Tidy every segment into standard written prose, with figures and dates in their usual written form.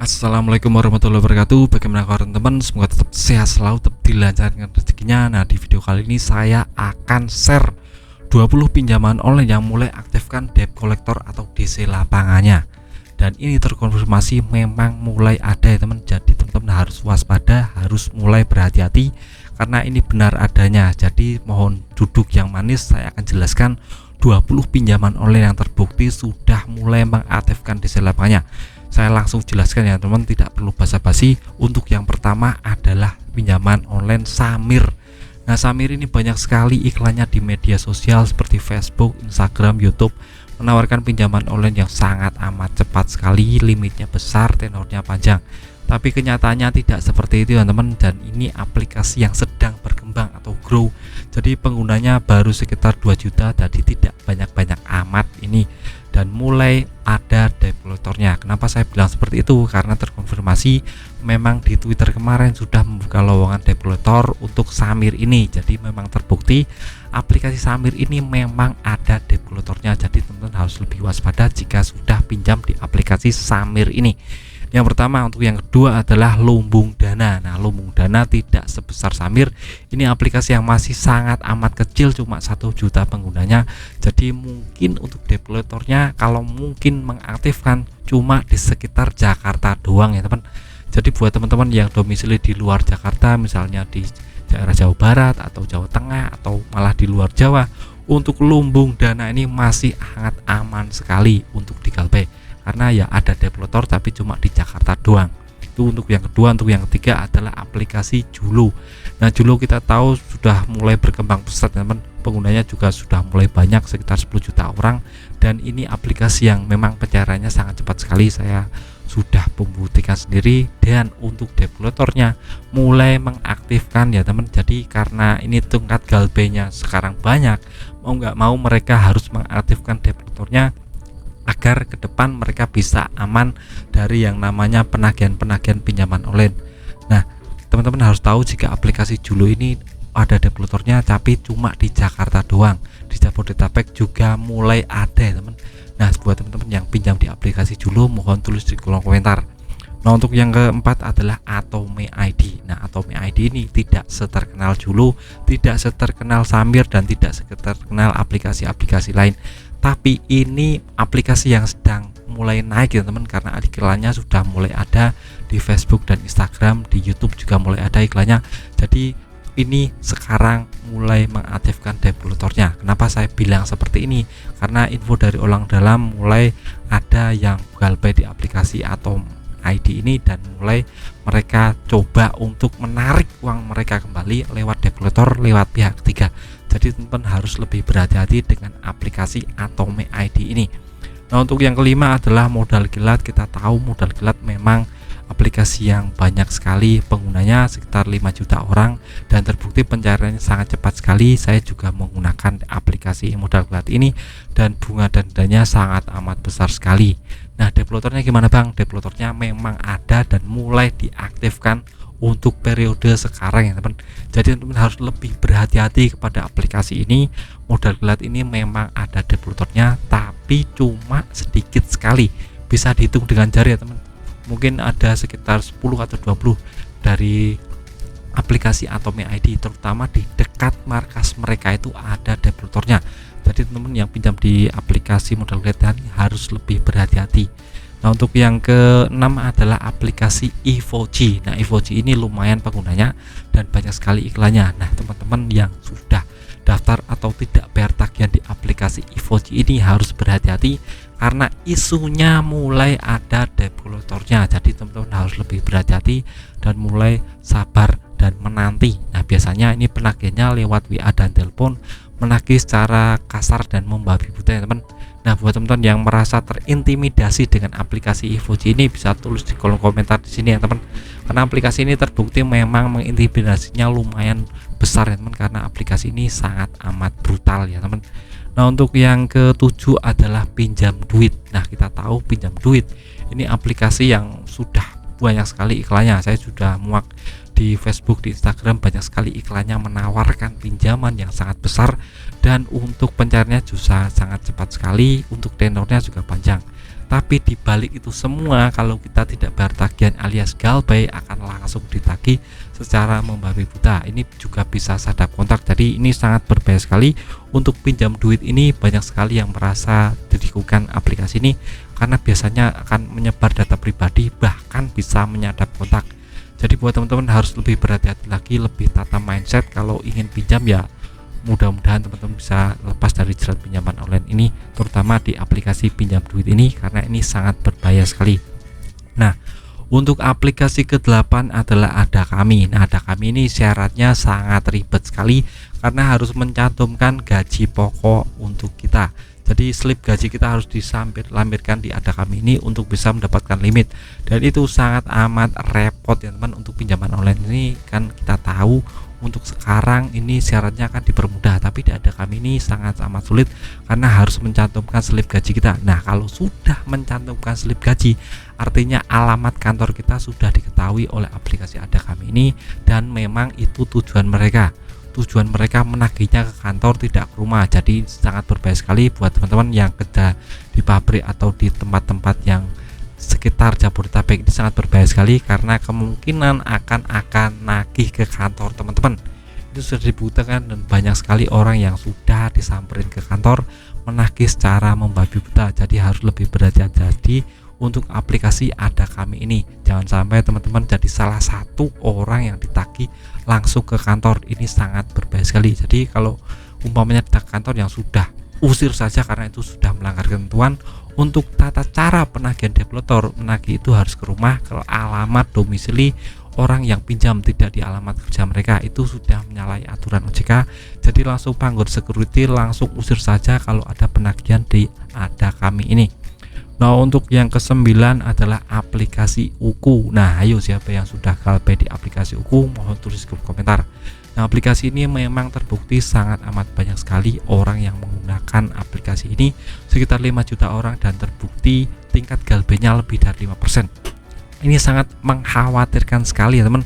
Assalamualaikum warahmatullahi wabarakatuh. Bagaimana kabar teman-teman? Semoga tetap sehat selalu, tetap dilancarkan rezekinya. Nah, di video kali ini saya akan share 20 pinjaman online yang mulai aktifkan debt collector atau DC lapangannya. Dan ini terkonfirmasi memang mulai ada ya teman. Jadi teman-teman harus waspada, harus mulai berhati-hati karena ini benar adanya. Jadi mohon duduk yang manis, saya akan jelaskan 20 pinjaman online yang terbukti sudah mulai mengaktifkan DC lapangannya. Saya langsung jelaskan ya teman, tidak perlu basa-basi. Untuk yang pertama adalah pinjaman online Samir. Nah, Samir ini banyak sekali iklannya di media sosial seperti Facebook, Instagram, YouTube, menawarkan pinjaman online yang sangat amat cepat sekali, limitnya besar, tenornya panjang. Tapi kenyataannya tidak seperti itu teman-teman, dan ini aplikasi yang sedang berkembang atau grow. Jadi penggunanya baru sekitar 2 juta, jadi tidak banyak-banyak amat ini. Dan mulai ada debt collectornya. Kenapa saya bilang seperti itu? Karena terkonfirmasi memang di Twitter kemarin sudah membuka lowongan debt collector untuk Samir ini. Jadi memang terbukti aplikasi Samir ini memang ada debt collectornya. Jadi teman-teman harus lebih waspada jika sudah pinjam di aplikasi Samir ini. Yang pertama, untuk yang kedua adalah Lumbung Dana. Nah, Lumbung Dana tidak sebesar Samir. Ini aplikasi yang masih sangat amat kecil, cuma 1 juta penggunanya. Jadi mungkin untuk debt collectornya kalau mungkin mengaktifkan cuma di sekitar Jakarta doang ya teman. Jadi buat teman-teman yang domisili di luar Jakarta, misalnya di daerah Jawa Barat atau Jawa Tengah atau malah di luar Jawa, untuk Lumbung Dana ini masih sangat aman sekali untuk digalpay. Karena ya ada debt collector tapi cuma di Jakarta doang. Itu untuk yang kedua. Untuk yang ketiga adalah aplikasi Julo. Nah, Julo kita tahu sudah mulai berkembang pesat teman, penggunanya juga sudah mulai banyak, sekitar 10 juta orang. Dan ini aplikasi yang memang pencairannya sangat cepat sekali, saya sudah membuktikan sendiri. Dan untuk debt collectornya mulai mengaktifkan ya teman. Jadi karena ini tingkat galpenya sekarang banyak, mau nggak mau mereka harus mengaktifkan debt collectornya agar ke depan mereka bisa aman dari yang namanya penagihan-penagihan pinjaman online. Nah, teman-teman harus tahu jika aplikasi Julo ini ada debt collectornya tapi cuma di Jakarta doang. Di Jabodetabek juga mulai ada ya teman. Nah, buat teman-teman yang pinjam di aplikasi Julo, mohon tulis di kolom komentar. Nah, untuk yang keempat adalah Atome ID. Nah, Atome ID ini tidak seterkenal Julo, tidak seterkenal Samir, dan tidak seterkenal aplikasi-aplikasi lain. Tapi ini aplikasi yang sedang mulai naik ya teman, karena iklannya sudah mulai ada di Facebook dan Instagram, di YouTube juga mulai ada iklannya. Jadi ini sekarang mulai mengaktifkan debt collectornya. Kenapa saya bilang seperti ini? Karena info dari orang dalam mulai ada yang galpay di aplikasi Atome ID ini, dan mulai mereka coba untuk menarik uang mereka kembali lewat debt collector, lewat pihak ketiga. Jadi teman-teman harus lebih berhati-hati dengan aplikasi Atome ID ini. Nah, untuk yang kelima adalah Modal Kilat. Kita tahu Modal Kilat memang aplikasi yang banyak sekali penggunanya, sekitar 5 juta orang, dan terbukti pencairannya sangat cepat sekali. Saya juga menggunakan aplikasi Modal Kilat ini dan bunga dan dendanya sangat amat besar sekali. Nah, debt collectornya gimana bang? Debt collectornya memang ada dan mulai diaktifkan untuk periode sekarang ya teman. Jadi teman harus lebih berhati-hati kepada aplikasi ini. Modal Kilat ini memang ada debt collectornya tapi cuma sedikit sekali, bisa dihitung dengan jari ya teman. Mungkin ada sekitar 10 atau 20 dari aplikasi Atome ID, terutama di dekat markas mereka itu ada debt collectornya. Jadi teman-teman yang pinjam di aplikasi Modal Kilat ini harus lebih berhati-hati. Nah, untuk yang keenam adalah aplikasi Evoji. Nah, Evoji ini lumayan penggunanya dan banyak sekali iklannya. Nah, teman-teman yang sudah daftar atau tidak bayar tagihan di aplikasi Evoji ini harus berhati-hati karena isunya mulai ada debt collectornya. Jadi teman-teman harus lebih berhati-hati dan mulai sabar dan menanti. Nah, biasanya ini penagihannya lewat WA dan telepon, menagih secara kasar dan membabi buta ya teman. Nah, buat teman-teman yang merasa terintimidasi dengan aplikasi Evoji ini, bisa tulis di kolom komentar di sini ya teman. Karena aplikasi ini terbukti memang mengintimidasinya lumayan besar ya teman, karena aplikasi ini sangat amat brutal ya teman. Nah, untuk yang ketujuh adalah Pinjam Duit. Nah, kita tahu Pinjam Duit ini aplikasi yang sudah banyak sekali iklannya. Saya sudah muak di Facebook, di Instagram, banyak sekali iklannya menawarkan pinjaman yang sangat besar, dan untuk pencairannya juga sangat cepat sekali, untuk tenornya juga panjang. Tapi di balik itu semua, kalau kita tidak bayar tagihan alias galbay, akan langsung ditagih secara membabi buta. Ini juga bisa sadap kontak. Jadi ini sangat berbahaya sekali. Untuk pinjam duit ini banyak sekali yang merasa didikukan aplikasi ini, karena biasanya akan menyebar data pribadi, bahkan bisa menyadap kontak. Jadi buat teman-teman harus lebih berhati-hati lagi, lebih tata mindset kalau ingin pinjam. Ya mudah-mudahan teman-teman bisa lepas dari jerat pinjaman online ini, terutama di aplikasi pinjam duit ini, karena ini sangat berbahaya sekali. Nah, untuk aplikasi ke-8 adalah Ada Kami. Nah, Ada Kami ini syaratnya sangat ribet sekali, karena harus mencantumkan gaji pokok untuk kita. Jadi slip gaji kita harus dilampirkan di Ada Kami ini untuk bisa mendapatkan limit, dan itu sangat amat repot ya teman. Untuk pinjaman online ini kan kita tahu untuk sekarang ini syaratnya akan dipermudah, tapi di Ada Kami ini sangat amat sulit karena harus mencantumkan slip gaji kita. Nah, kalau sudah mencantumkan slip gaji, artinya alamat kantor kita sudah diketahui oleh aplikasi Ada Kami ini, dan memang itu tujuan mereka menagihnya ke kantor, tidak ke rumah. Jadi sangat berbahaya sekali buat teman-teman yang kerja di pabrik atau di tempat-tempat yang sekitar Jabodetabek. Ini sangat berbahaya sekali karena kemungkinan akan nagih ke kantor teman-teman. Itu sudah dibuktikan, dan banyak sekali orang yang sudah disamperin ke kantor menagih secara membabi buta. Jadi harus lebih berhati-hati untuk aplikasi Ada Kami ini. Jangan sampai teman-teman jadi salah satu orang yang ditagih langsung ke kantor. Ini sangat berbahaya sekali. Jadi kalau umpamanya di kantor, yang sudah usir saja karena itu sudah melanggar ketentuan. Untuk tata cara penagihan developer, menagih itu harus ke rumah, ke alamat domisili orang yang pinjam, tidak di alamat kerja mereka. Itu sudah menyalahi aturan OJK. Jadi langsung panggil security, langsung usir saja kalau ada penagihan di Ada Kami ini. Nah, untuk yang ke-9 adalah aplikasi Uku. Nah, ayo siapa yang sudah galbay di aplikasi Uku, mohon tulis di komentar. Nah, aplikasi ini memang terbukti sangat amat banyak sekali orang yang menggunakan aplikasi ini, sekitar 5 juta orang, dan terbukti tingkat galbaynya lebih dari 5%. Ini sangat mengkhawatirkan sekali ya teman,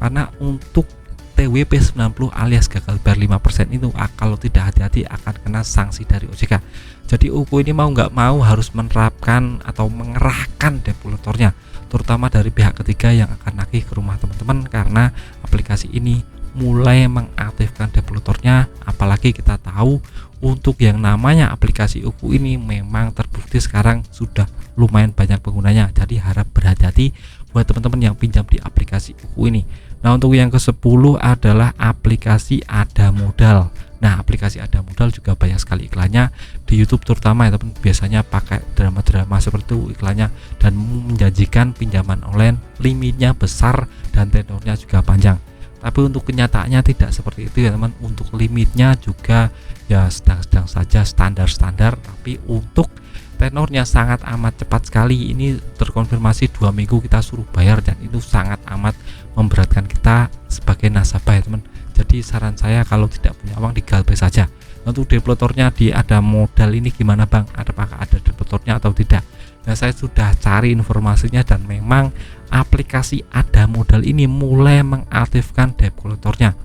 karena untuk TWP 90 alias gagal bayar 5% itu kalau tidak hati-hati akan kena sanksi dari OJK. Jadi Uku ini mau nggak mau harus menerapkan atau mengerahkan developernya, terutama dari pihak ketiga yang akan nagih ke rumah teman-teman, karena aplikasi ini mulai mengaktifkan developernya. Apalagi kita tahu untuk yang namanya aplikasi Uku ini memang terbukti sekarang sudah lumayan banyak penggunanya. Jadi harap berhati-hati buat teman-teman yang pinjam di aplikasi Uku ini. Nah, untuk yang ke-10 adalah aplikasi Ada Modal. Nah, aplikasi Ada Modal juga banyak sekali iklannya di YouTube terutama ya teman. Biasanya pakai drama-drama seperti itu iklannya, dan menjanjikan pinjaman online, limitnya besar dan tenornya juga panjang. Tapi untuk kenyataannya tidak seperti itu ya teman. Untuk limitnya juga ya sedang-sedang saja, standar-standar, tapi untuk tenornya sangat amat cepat sekali. Ini terkonfirmasi 2 minggu kita suruh bayar, dan itu sangat amat memberatkan kita sebagai nasabah ya teman. Jadi saran saya kalau tidak punya uang digalbay saja. Untuk developernya di Ada Modal ini gimana bang? Apakah ada developernya atau tidak? Nah, saya sudah cari informasinya, dan memang aplikasi Ada Modal ini mulai mengaktifkan developernya.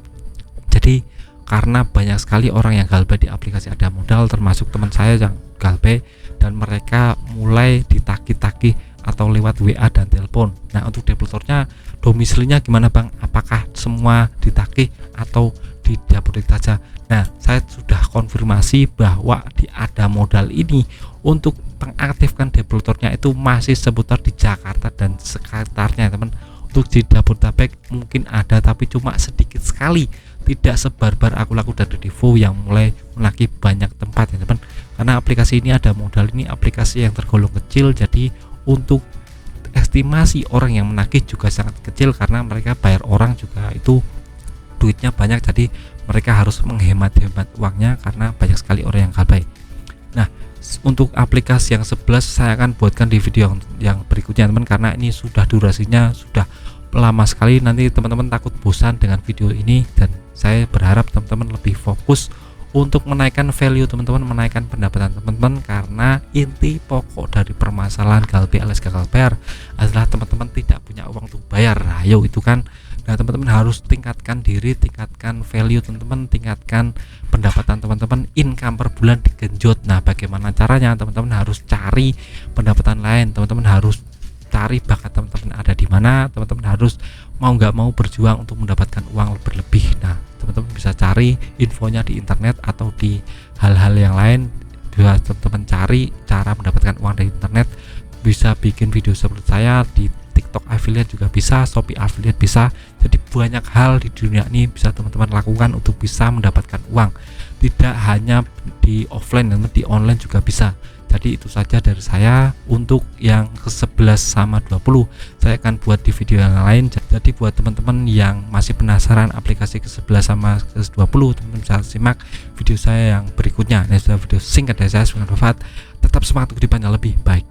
Jadi karena banyak sekali orang yang galbay di aplikasi Ada Modal, termasuk teman saya yang galbay, dan mereka mulai ditagih-tagih atau lewat WA dan telepon. Nah, untuk developernya domisilinya gimana bang? Apakah semua ditagih atau di Jabodetabek saja? Nah, saya sudah konfirmasi bahwa di Ada Modal ini untuk mengaktifkan developernya itu masih seputar di Jakarta dan sekitarnya teman. Untuk di Jabodetabek mungkin ada, tapi cuma sedikit sekali, tidak sebarbar aku-aku dari Devo yang mulai menagih banyak tempat ya teman. Karena aplikasi ini Ada Modal ini aplikasi yang tergolong kecil, jadi untuk estimasi orang yang menagih juga sangat kecil, karena mereka bayar orang juga itu duitnya banyak, jadi mereka harus menghemat-hemat uangnya karena banyak sekali orang yang galbay. Nah, untuk aplikasi yang 11 saya akan buatkan di video yang berikutnya teman, karena ini sudah durasinya sudah lama sekali, nanti teman-teman takut bosan dengan video ini, dan saya berharap teman-teman lebih fokus untuk menaikkan value teman-teman, menaikkan pendapatan teman-teman, karena inti pokok dari permasalahan galbay alias gagal bayar adalah teman-teman tidak punya uang untuk bayar. Ayo, itu kan Nah, teman-teman harus tingkatkan diri, tingkatkan value teman-teman, tingkatkan pendapatan teman-teman, income per bulan digenjot. Nah, bagaimana caranya? Teman-teman harus cari pendapatan lain, teman-teman harus cari bakat teman-teman ada di mana, teman-teman harus mau nggak mau berjuang untuk mendapatkan uang berlebih. Nah, teman-teman bisa cari infonya di internet atau di hal-hal yang lain. Bisa teman-teman cari cara mendapatkan uang dari internet, bisa bikin video seperti saya di TikTok affiliate juga bisa, Shopee affiliate bisa. Jadi banyak hal di dunia ini bisa teman-teman lakukan untuk bisa mendapatkan uang. Tidak hanya di offline, namun di online juga bisa. Jadi itu saja dari saya untuk yang ke-11 sama 20. Saya akan buat di video yang lain. Jadi buat teman-teman yang masih penasaran aplikasi ke-11 sama ke-20, teman-teman bisa simak video saya yang berikutnya. Ini sudah video singkat dari saya, Tetap semangat kehidupannya lebih baik.